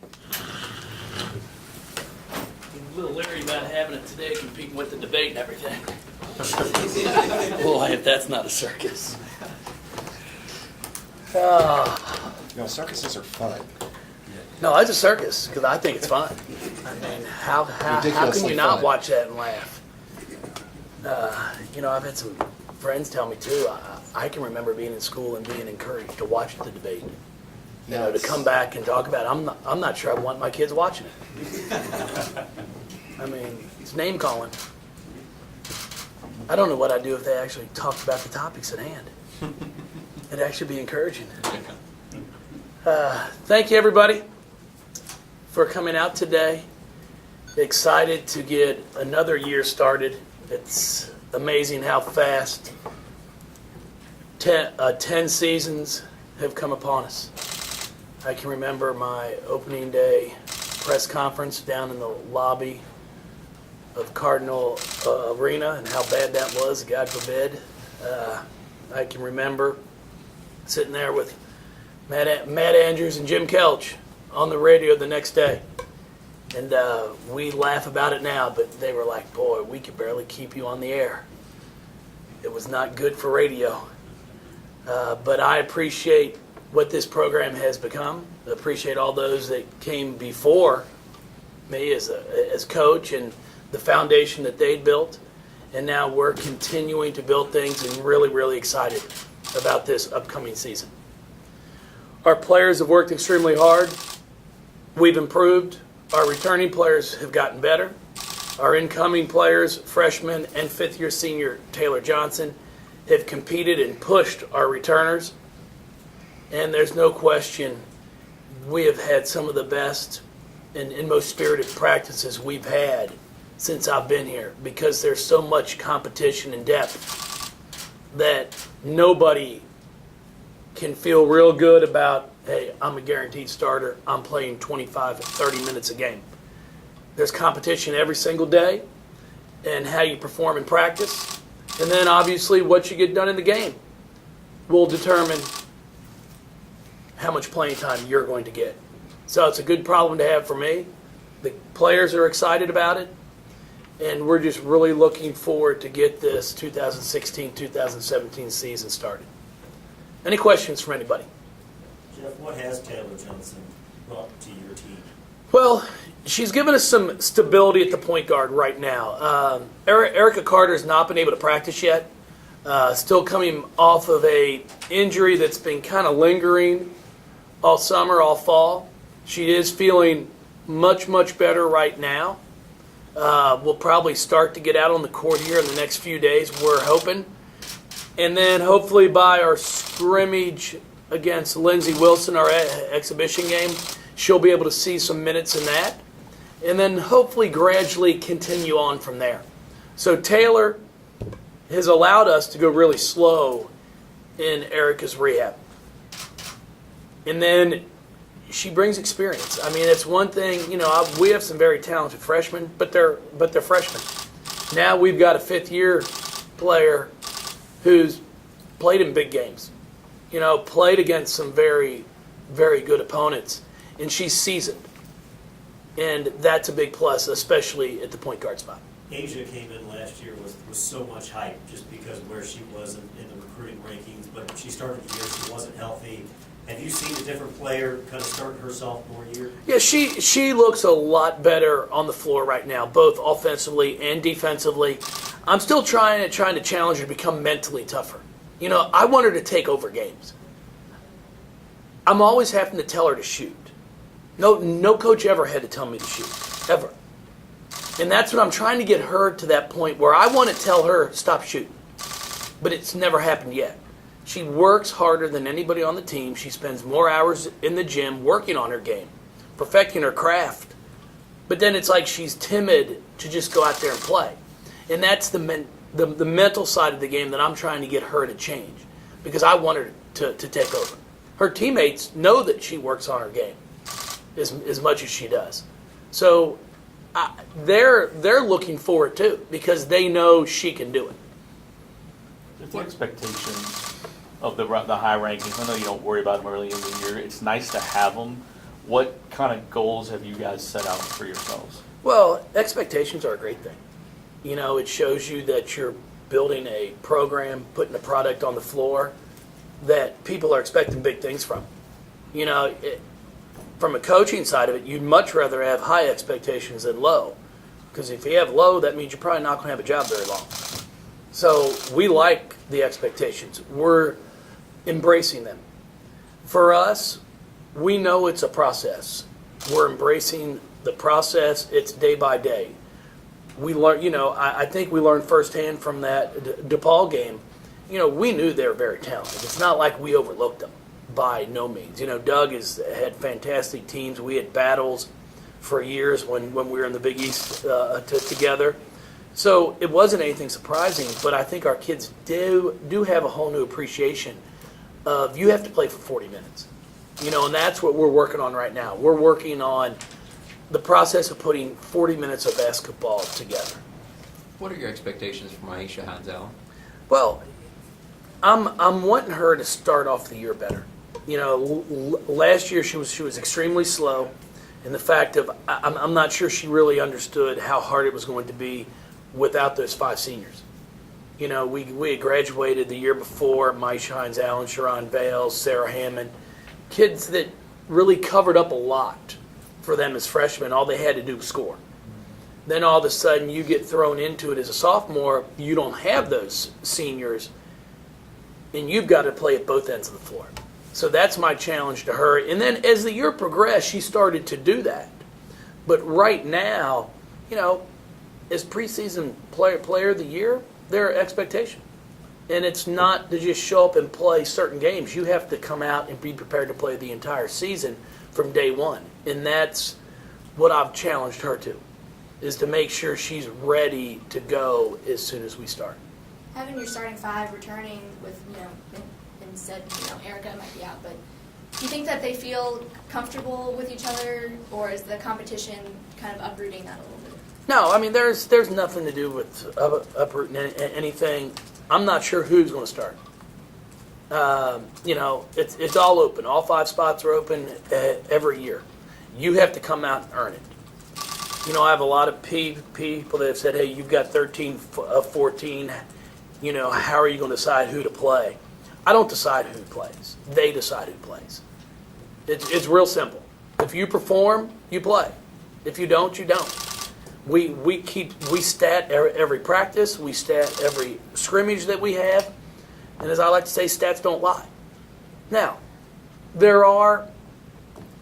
A little leery about having it today, competing with the debate and everything. Boy, if that's not a circus. No, circuses are fun. No, it's a circus because I think it's fun. I mean, how can Ridiculously you not fun. watch that and laugh? I've had some friends tell me too. I can remember being in school and being encouraged to watch the debate. To come back and talk about it. I'm not sure I want my kids watching it. I mean, it's name calling. I don't know what I'd do if they actually talked about the topics at hand. It'd actually be encouraging. Thank you, everybody, for coming out today. Excited to get another year started. It's amazing how fast 10 seasons have come upon us. I can remember my opening day press conference down in the lobby of Cardinal Arena and how bad that was, God forbid. I can remember sitting there with Matt Andrews and Jim Kelch on the radio the next day. And we laugh about it now, but they were like, boy, we could barely keep you on the air. It was not good for radio. But I appreciate what this program has become. I appreciate all those that came before me as coach and the foundation that they'd built. And now we're continuing to build things and really, really excited about this upcoming season. Our players have worked extremely hard. We've improved. Our returning players have gotten better. Our incoming players, freshman and fifth-year senior Taylor Johnson, have competed and pushed our returners. And there's no question we have had some of the best and most spirited practices we've had since I've been here, because there's so much competition and depth that nobody can feel real good about, hey, I'm a guaranteed starter, I'm playing 25, 30 minutes a game. There's competition every single day, and how you perform in practice, and then obviously what you get done in the game will determine how much playing time you're going to get. So it's a good problem to have for me. The players are excited about it, and we're just really looking forward to get this 2016-2017 season started. Any questions from anybody? Jeff, what has Taylor Johnson brought to your team? Well, she's given us some stability at the point guard right now. Erica Carter's not been able to practice yet. Still coming off of a injury that's been kind of lingering all summer, all fall. She is feeling much, much better right now. We'll probably start to get out on the court here in the next few days, we're hoping. And then hopefully by our scrimmage against Lindsey Wilson, our exhibition game, she'll be able to see some minutes in that. And then hopefully gradually continue on from there. So Taylor has allowed us to go really slow in Erica's rehab. And then she brings experience. I mean, it's one thing, we have some very talented freshmen, but they're freshmen. Now we've got a fifth-year player who's played in big games, played against some very, very good opponents, and she's seasoned. And that's a big plus, especially at the point guard spot. Asia came in last year with so much hype just because of where she was in the recruiting rankings, but she started the year, she wasn't healthy. Have you seen a different player kind of start her sophomore year? Yeah, she looks a lot better on the floor right now, both offensively and defensively. I'm still trying to challenge her to become mentally tougher. I want her to take over games. I'm always having to tell her to shoot. No coach ever had to tell me to shoot, ever. And that's what I'm trying to get her to that point where I want to tell her, stop shooting. But it's never happened yet. She works harder than anybody on the team. She spends more hours in the gym working on her game, perfecting her craft. But then it's like she's timid to just go out there and play. And that's the mental side of the game that I'm trying to get her to change, because I want her to take over. Her teammates know that she works on her game as much as she does. So they're looking for it too, because they know she can do it. There's the expectations of the high rankings. I know you don't worry about them early in the year. It's nice to have them What kind of goals have you guys set out for yourselves? Well, expectations are a great thing. You know, it shows you that you're building a program, putting a product on the floor that people are expecting big things from. You know, from a coaching side of it, you'd much rather have high expectations than low. Because if you have low, that means you're probably not going to have a job very long. So we like the expectations. We're embracing them. For us, we know it's a process. We're embracing the process. It's day by day. We learn, you know, I think we learned firsthand from that DePaul game. You know, we knew they were very talented. It's not like we overlooked them by no means. You know, Doug has had fantastic teams. We had battles for years when we were in the Big East together. So it wasn't anything surprising, but I think our kids do have a whole new appreciation of you have to play for 40 minutes. You know, and that's what we're working on right now. We're working on the process of putting 40 minutes of basketball together. What are your expectations for Maisha Hanzel? Well, I'm wanting her to start off the year better. You know, last year she was extremely slow, and the fact of I'm not sure she really understood how hard it was going to be without those 5 seniors. You know, we had graduated the year before, Maisha Hanzel and Sharon Vales, Sarah Hammond, kids that really covered up a lot for them as freshmen. All they had to do was score. Then all of a sudden you get thrown into it as a sophomore, you don't have those seniors, and you've got to play at both ends of the floor. So that's my challenge to her. And then as the year progressed, she started to do that. But right now, you know, as preseason player of the year, there are expectations. And it's not to just show up and play certain games. You have to come out and be prepared to play the entire season from day one. And that's what I've challenged her to, is to make sure she's ready to go as soon as we start. Having your starting 5 returning with, you know, instead, you know, Erica might be out, but do you think that they feel comfortable with each other, or is the competition kind of uprooting that a little bit? No, I mean, there's nothing to do with uprooting anything. I'm not sure who's going to start. You know, it's all open. All 5 spots are open every year. You have to come out and earn it. You know, I have a lot of people that have said, hey, you've got 13 of 14. You know, how are you going to decide who to play? I don't decide who plays. They decide who plays. It's real simple. If you perform, you play. If you don't, you don't. We stat every practice. We stat every scrimmage that we have. And as I like to say, stats don't lie. Now, there are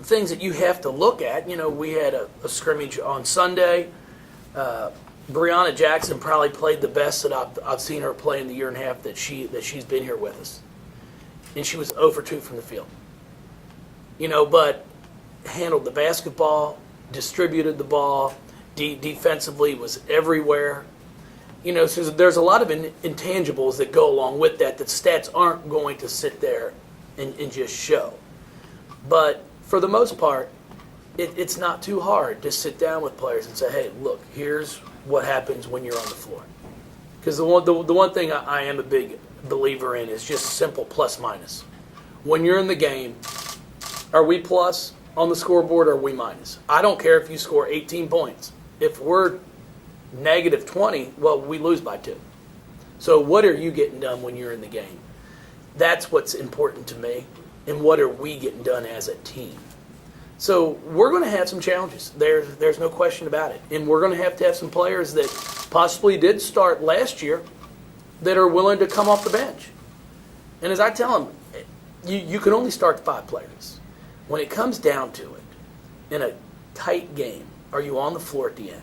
things that you have to look at. You know, we had a scrimmage on Sunday. Brianna Jackson probably played the best that I've seen her play in the year and a half that she's been here with us. And she was 0 for 2 from the field. You know, but handled the basketball, distributed the ball, defensively was everywhere. You know, so there's a lot of intangibles that go along with that stats aren't going to sit there and just show. But for the most part, it's not too hard to sit down with players and say, hey, look, here's what happens when you're on the floor. Because the one thing I am a big believer in is just simple plus minus. When you're in the game, are we plus on the scoreboard or are we minus? I don't care if you score 18 points. If we're negative 20, well, we lose by 2. So what are you getting done when you're in the game? That's what's important to me. And what are we getting done as a team? So we're going to have some challenges. There's no question about it. And we're going to have some players that possibly did start last year that are willing to come off the bench. And as I tell them, you can only start 5 players. When it comes down to it, in a tight game, are you on the floor at the end?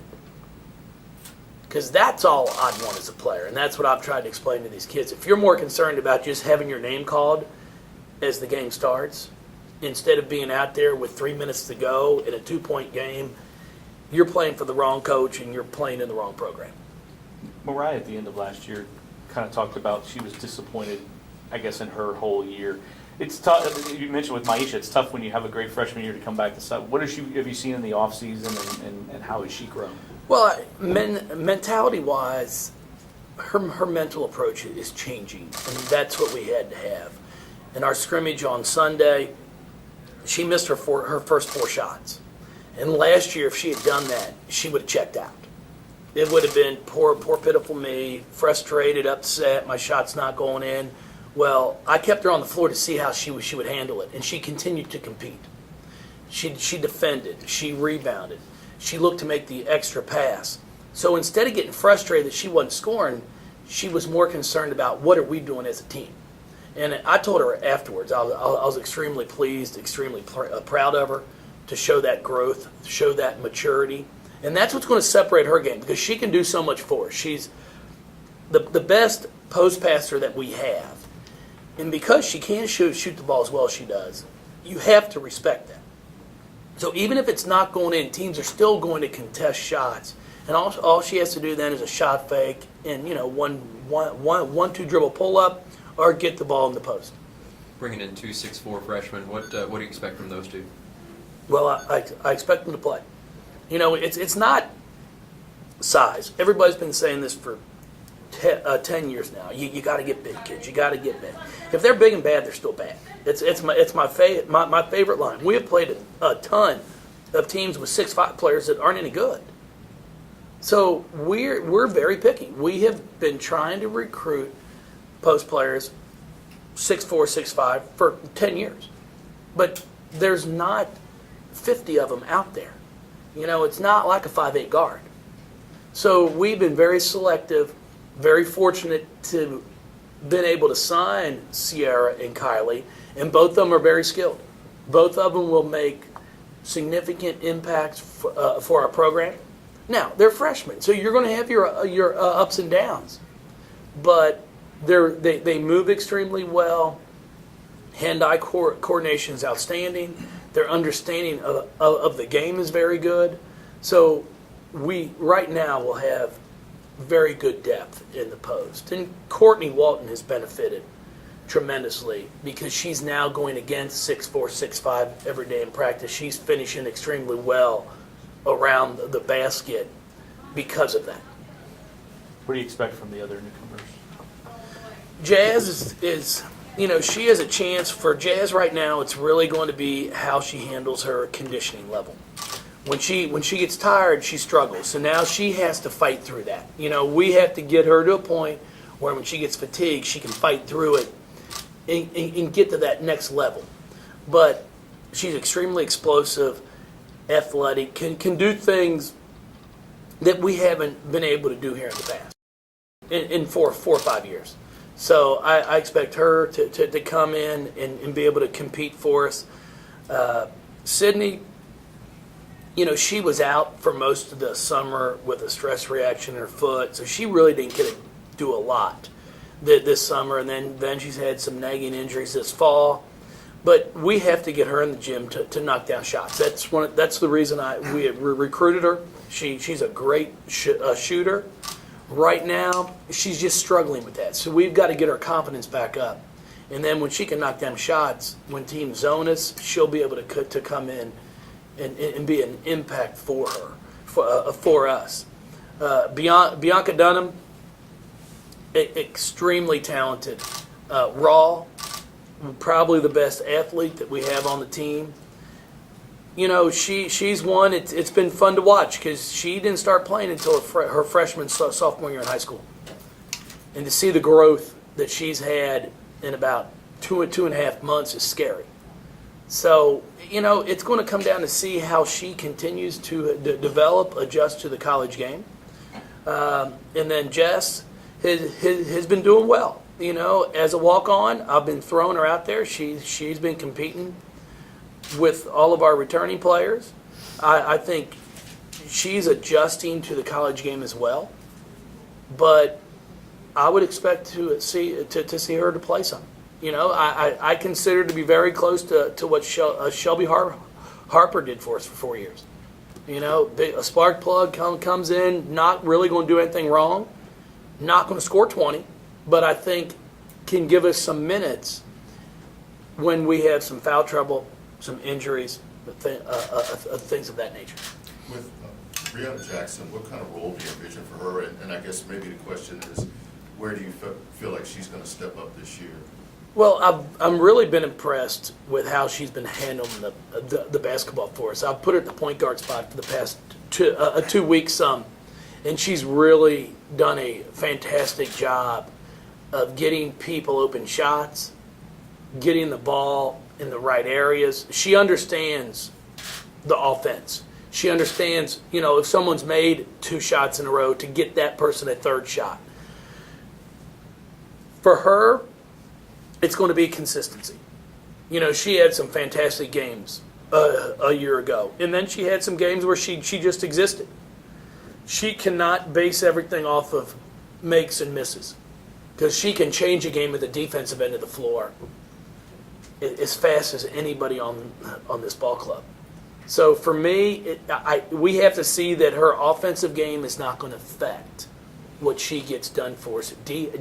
Because that's all I'd want as a player, and that's what I've tried to explain to these kids. If you're more concerned about just having your name called as the game starts, instead of being out there with 3 minutes to go in a 2-point game, you're playing for the wrong coach and you're playing in the wrong program. Mariah at the end of last year kind of talked about she was disappointed, I guess, in her whole year. It's tough. You mentioned with Maisha, it's tough when you have a great freshman year to come back to stuff. What have you seen in the offseason, and how has she grown? Well, mentality-wise, her mental approach is changing, and that's what we had to have. In our scrimmage on Sunday, she missed her first 4 shots. And last year, if she had done that, she would have checked out. It would have been poor pitiful me, frustrated, upset, my shot's not going in. Well, I kept her on the floor to see how she would handle it, and she continued to compete. She defended, she rebounded, she looked to make the extra pass. So instead of getting frustrated that she wasn't scoring, she was more concerned about what are we doing as a team. And I told her afterwards, I was extremely pleased, extremely proud of her to show that growth, to show that maturity. And that's what's going to separate her game, because she can do so much for us. She's the best post passer that we have. And because she can shoot the ball as well as she does, you have to respect that. So even if it's not going in, teams are still going to contest shots. And all she has to do then is a shot fake and, one, two dribble pull up or get the ball in the post. Bringing in 2 6'4" freshmen, what do you expect from those two? Well, I expect them to play. It's not size. Everybody's been saying this for 10 years now. You got to get big, kids. You got to get big. If they're big and bad, they're still bad. It's my favorite line. We have played a ton of teams with 6'5" players that aren't any good. So we're very picky. We have been trying to recruit post players 6'4", 6'5" for 10 years, but there's not 50 of them out there. It's not like a 5'8" guard. So we've been very selective, very fortunate to been able to sign Sierra and Kylie, and both of them are very skilled. Both of them will make significant impacts for our program. Now, they're freshmen, so you're going to have your ups and downs, but they move extremely well. Hand-eye coordination is outstanding. Their understanding of the game is very good. So we, right now, will have very good depth in the post. And Courtney Walton has benefited tremendously because she's now going against 6'4", 6'5" every day in practice. She's finishing extremely well around the basket because of that. What do you expect from the other newcomers? Jazz is she has a chance. For Jazz right now, it's really going to be how she handles her conditioning level. When she gets tired, she struggles. So now she has to fight through that. We have to get her to a point where when she gets fatigued, she can fight through it and get to that next level. But she's extremely explosive, athletic, can do things that we haven't been able to do here in the past in 4 or 5 years. So I expect her to come in and be able to compete for us. Sydney, she was out for most of the summer with a stress reaction in her foot, so she really didn't get to do a lot this summer. And then she's had some nagging injuries this fall. But we have to get her in the gym to knock down shots. That's the reason we recruited her. She's a great shooter. Right now, she's just struggling with that. So we've got to get her confidence back up. And then when she can knock down shots, when teams zone us, she'll be able to come in and be an impact for her, for us. Bianca Dunham, extremely talented, raw, probably the best athlete that we have on the team. She's one. It's been fun to watch because she didn't start playing until her freshman sophomore year in high school, and to see the growth that she's had in about 2.5 months is scary. So it's going to come down to see how she continues to develop, adjust to the college game, and then Jess has been doing well. As a walk-on, I've been throwing her out there. She's been competing with all of our returning players. I think she's adjusting to the college game as well. But I would expect to see her to play some. I consider her to be very close to what Shelby Harper did for us for 4 years. A spark plug comes in, not really going to do anything wrong, not going to score 20, but I think can give us some minutes when we have some foul trouble, some injuries, things of that nature. With Brianna Jackson, what kind of role do you envision for her? And I guess maybe the question is, where do you feel like she's going to step up this year? Well, I'm really been impressed with how she's been handling the basketball for us. I've put her at the point guard spot for the past 2 weeks, and she's really done a fantastic job of getting people open shots, getting the ball in the right areas. She understands the offense. She understands, if someone's made 2 shots in a row, to get that person a third shot. For her, it's going to be consistency. She had some fantastic games a year ago, and then she had some games where she just existed. She cannot base everything off of makes and misses, because she can change a game at the defensive end of the floor as fast as anybody on this ball club. So for me, we have to see that her offensive game is not going to affect what she gets done for us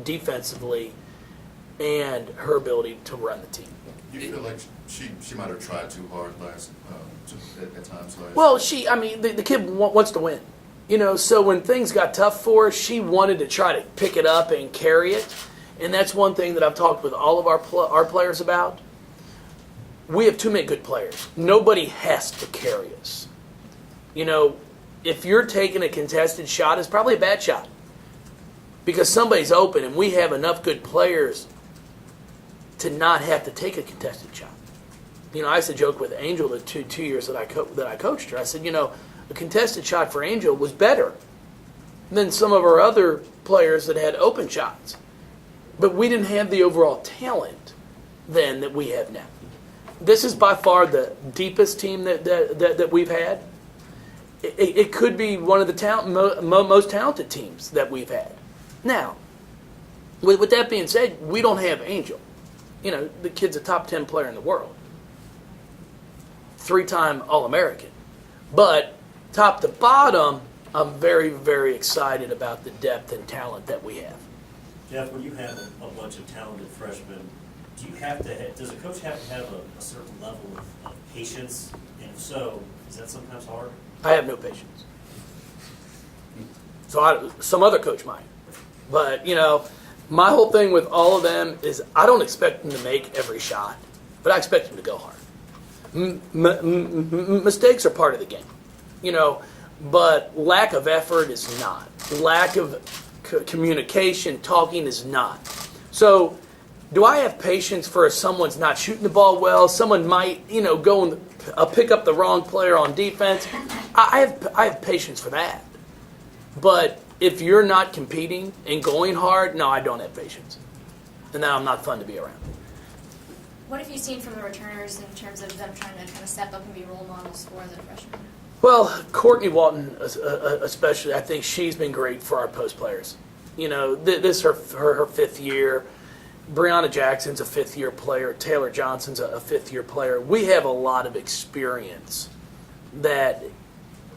defensively and her ability to run the team. You feel like she might have tried too hard at times last? Well, the kid wants to win. So when things got tough for her, she wanted to try to pick it up and carry it. And that's one thing that I've talked with all of our players about. We have too many good players. Nobody has to carry us. If you're taking a contested shot, it's probably a bad shot, because somebody's open, and we have enough good players to not have to take a contested shot. I used to joke with Angel the two years that I coached her. I said, a contested shot for Angel was better than some of our other players that had open shots. But we didn't have the overall talent then that we have now. This is by far the deepest team that we've had. It could be one of the most talented teams that we've had. Now, with that being said, we don't have Angel. The kid's a top 10 player in the world. 3-time All-American. But top to bottom, I'm very, very excited about the depth and talent that we have. Jeff, when you have a bunch of talented freshmen, does a coach have to have a certain level of patience? And if so, is that sometimes hard? I have no patience. So some other coach might. But, my whole thing with all of them is I don't expect them to make every shot, but I expect them to go hard. Mistakes are part of the game, but lack of effort is not. Lack of communication, talking is not. So do I have patience for if someone's not shooting the ball well? Someone might, go and pick up the wrong player on defense. I have patience for that. But if you're not competing and going hard, no, I don't have patience. And then I'm not fun to be around. What have you seen from the returners in terms of them trying to kind of step up and be role models for the freshmen? Well, Courtney Walton especially, I think she's been great for our post players. This is her 5th year. Brianna Jackson's a 5th-year player. Taylor Johnson's a 5th-year player. We have a lot of experience that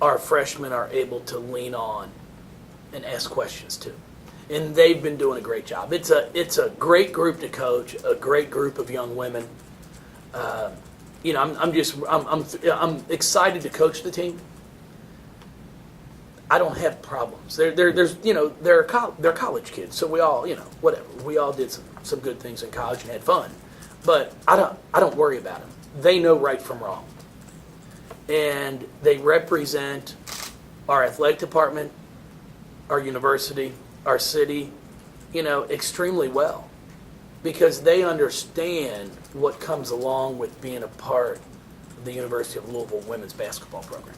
our freshmen are able to lean on and ask questions to. And they've been doing a great job. It's a great group to coach, a great group of young women. I'm excited to coach the team. I don't have problems. They're college kids, so we all, whatever. We all did some good things in college and had fun. But I don't worry about them. They know right from wrong. And they represent our athletic department, our university, our city, extremely well, because they understand what comes along with being a part of the University of Louisville women's basketball program.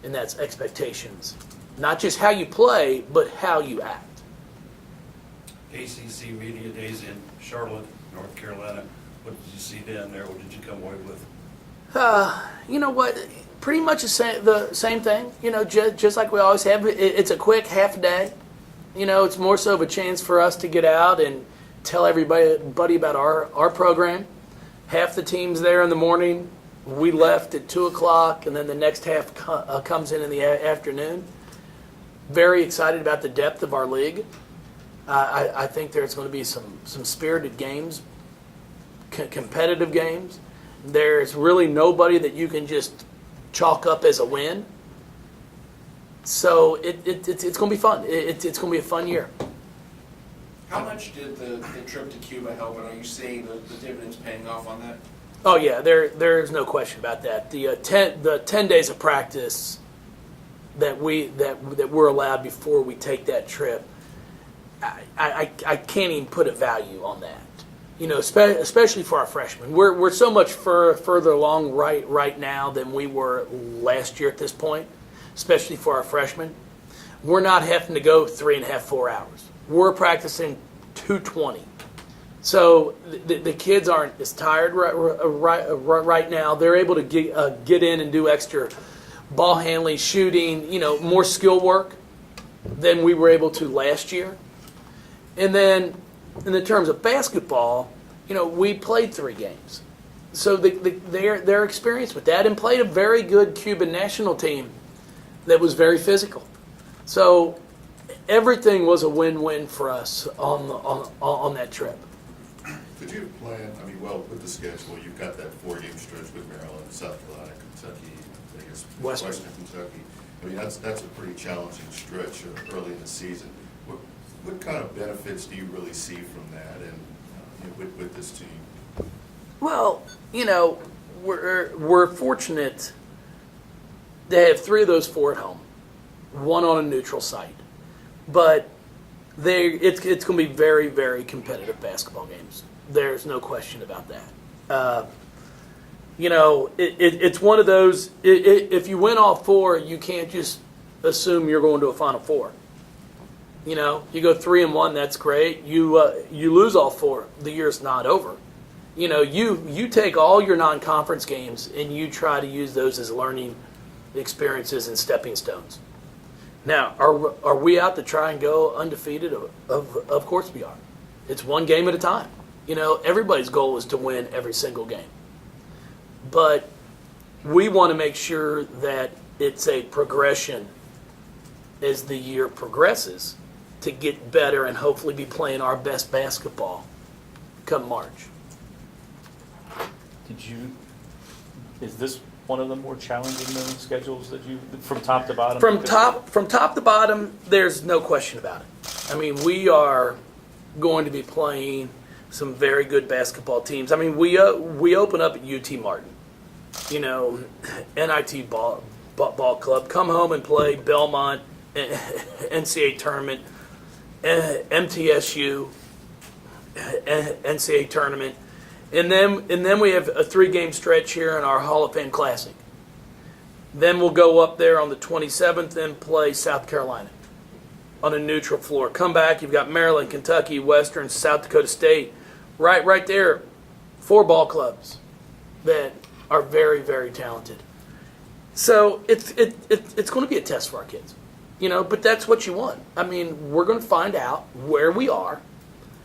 And that's expectations. Not just how you play, but how you act. ACC Media Days in Charlotte, North Carolina. What did you see down there? What did you come away with? You know what? Pretty much the same thing. Just like we always have. It's a quick half day. It's more so of a chance for us to get out and tell everybody about our program. Half the team's there in the morning. We left at 2 o'clock, and then the next half comes in the afternoon. Very excited about the depth of our league. I think there's going to be some spirited games, competitive games. There's really nobody that you can just chalk up as a win. So it's going to be fun. It's going to be a fun year. How much did the trip to Cuba help, and are you seeing the dividends paying off on that? Oh yeah, there's no question about that. The 10 days of practice that we're allowed before we take that trip, I can't even put a value on that. You know, especially for our freshmen, we're so much further along right now than we were last year at this point. Especially for our freshmen, we're not having to go 3.5, 4 hours. We're practicing 2:20. So the kids aren't as tired right now. They're able to get in and do extra ball handling, shooting, you know, more skill work than we were able to last year. And then in the terms of basketball, you know, we played 3 games. So they're experienced with that and played a very good Cuban national team that was very physical. So everything was a win-win for us on that trip. Could you plan, I mean, well, with the schedule, you've got that 4-game stretch with Maryland, South Carolina, Kentucky, I guess Western Kentucky. I mean, that's a pretty challenging stretch early in the season. What kind of benefits do you really see from that and with this team? Well, you know, we're fortunate to have 3 of those 4 at home, 1 on a neutral site. But it's going to be very, very competitive basketball games. There's no question about that. You know, it's one of those, if you win all 4, you can't just assume you're going to a Final Four. You know, you go 3-1, that's great. You lose all 4, the year's not over. You know, you take all your non-conference games and you try to use those as learning experiences and stepping stones. Now, are we out to try and go undefeated? Of course we are. It's 1 game at a time. You know, everybody's goal is to win every single game. But we want to make sure that it's a progression as the year progresses to get better and hopefully be playing our best basketball come March. Is this one of the more challenging schedules that you, from top to bottom? From top to bottom, there's no question about it. I mean, we are going to be playing some very good basketball teams. I mean, we open up at UT Martin, you know, NIT ball club. Come home and play Belmont, NCAA tournament, MTSU, NCAA tournament. And then we have a 3-game stretch here in our Hall of Fame Classic. Then we'll go up there on the 27th and play South Carolina on a neutral floor. Come back, you've got Maryland, Kentucky, Western, South Dakota State. Right there, 4 ball clubs that are very, very talented. So it's going to be a test for our kids, you know. But that's what you want. I mean, we're going to find out where we are.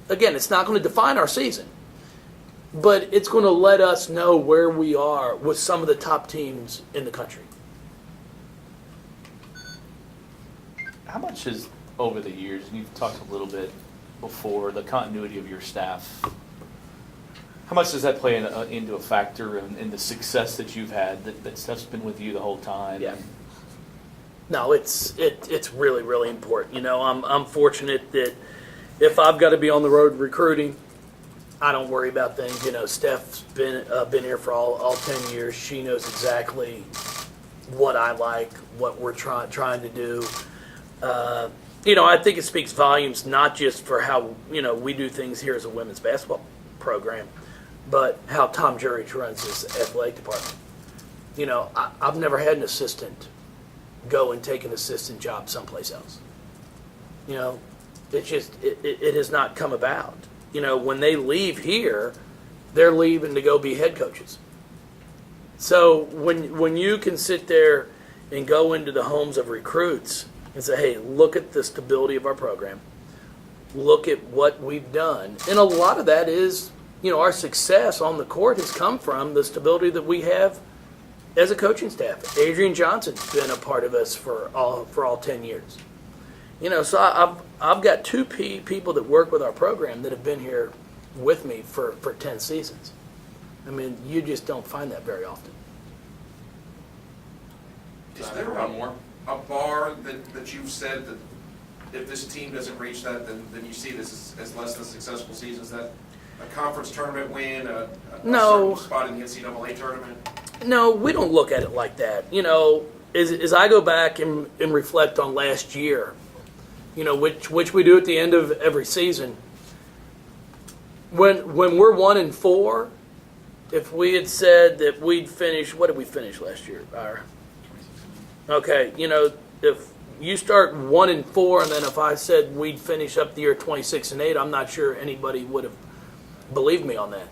Again, it's not going to define our season. But it's going to let us know where we are with some of the top teams in the country. How much is, over the years, and you've talked a little bit before, the continuity of your staff, how much does that play into a factor in the success that you've had, that stuff's been with you the whole time? Yeah. No, it's really, really important. You know, I'm fortunate that if I've got to be on the road recruiting, I don't worry about things. You know, Steph's been here for all 10 years. She knows exactly what I like, what we're trying to do. You know, I think it speaks volumes not just for how, you know, we do things here as a women's basketball program, but how Tom Jurich runs his athletic department. You know, I've never had an assistant go and take an assistant job someplace else. You know, it's just it has not come about. You know, when they leave here, they're leaving to go be head coaches. So when you can sit there and go into the homes of recruits and say, hey, look at the stability of our program. Look at what we've done. And a lot of that is, you know, our success on the court has come from the stability that we have as a coaching staff. Adrian Johnson's been a part of us for all 10 years. You know, so I've got 2 people that work with our program that have been here with me for 10 seasons. I mean, you just don't find that very often. Is there a bar that you've said that if this team doesn't reach that, then you see this as less than a successful season? Is that a conference tournament win, a No. certain spot in the NCAA tournament? No, we don't look at it like that. You know, as I go back and reflect on last year, you know, which we do at the end of every season, when we're 1-4, if we had said that we'd finish, what did we finish last year? Okay, you know, if you start 1-4, and then if I said we'd finish up the year 26-8, I'm not sure anybody would have believed me on that.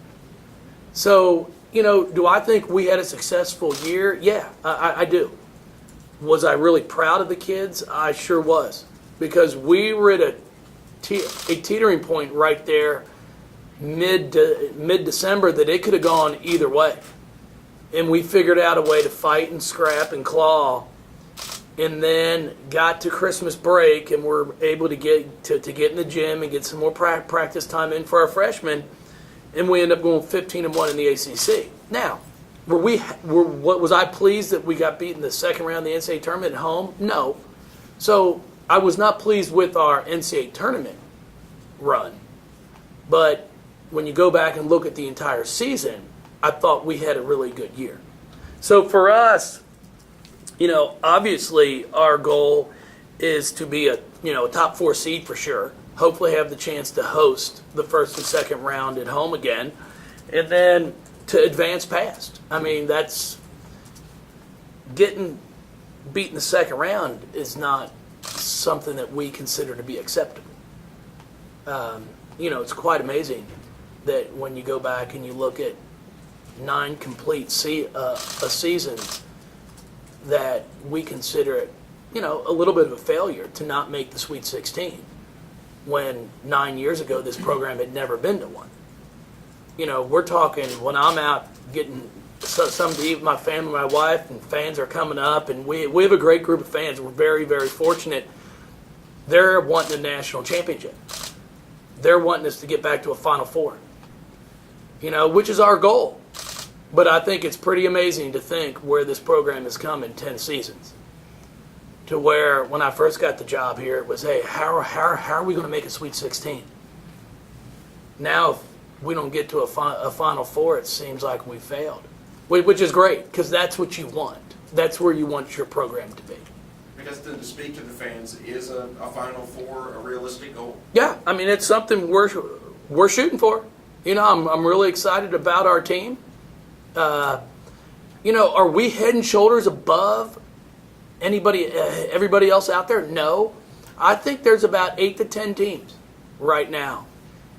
So, you know, do I think we had a successful year? Yeah, I do. Was I really proud of the kids? I sure was, because we were at a teetering point right there, mid-December, that it could have gone either way, and we figured out a way to fight and scrap and claw, and then got to Christmas break and were able to get in the gym and get some more practice time in for our freshmen, and we ended up going 15-1 in the ACC. Now, was I pleased that we got beat in the second round of the NCAA tournament at home? No. So I was not pleased with our NCAA tournament run. But when you go back and look at the entire season, I thought we had a really good year. So for us, you know, obviously our goal is to be a top 4 seed for sure. Hopefully have the chance to host the first and second round at home again, and then to advance past. I mean, that's getting beat in the second round is not something that we consider to be acceptable. You know, it's quite amazing that when you go back and you look at 9 complete seasons, that we consider it, you know, a little bit of a failure to not make the Sweet 16, when 9 years ago this program had never been to one. You know, we're talking when I'm out getting something to eat with my family, my wife, and fans are coming up, and we have a great group of fans. We're very, very fortunate. They're wanting a national championship. They're wanting us to get back to a Final Four, you know, which is our goal. But I think it's pretty amazing to think where this program has come in 10 seasons. To where when I first got the job here, it was, hey, how are we going to make a Sweet 16? Now, if we don't get to a Final Four, it seems like we failed, which is great, because that's what you want. That's where you want your program to be. Because then to speak to the fans, is a Final Four a realistic goal? Yeah, I mean, it's something we're shooting for. You know, I'm really excited about our team. You know, are we head and shoulders above everybody else out there? No. I think there's about 8 to 10 teams right now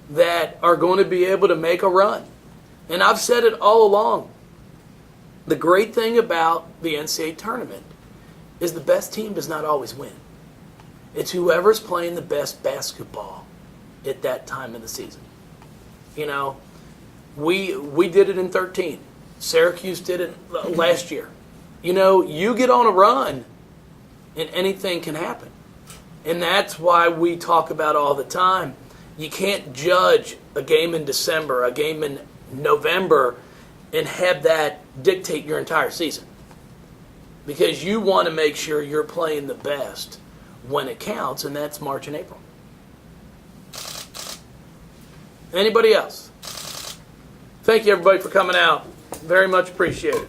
that are going to be able to make a run. And I've said it all along. The great thing about the NCAA tournament is the best team does not always win. It's whoever's playing the best basketball at that time of the season. You know, we did it in 2013. Syracuse did it last year. You know, you get on a run and anything can happen. And that's why we talk about all the time. You can't judge a game in December, a game in November, and have that dictate your entire season. Because you want to make sure you're playing the best when it counts, and that's March and April. Anybody else? Thank you, everybody, for coming out. Very much appreciated.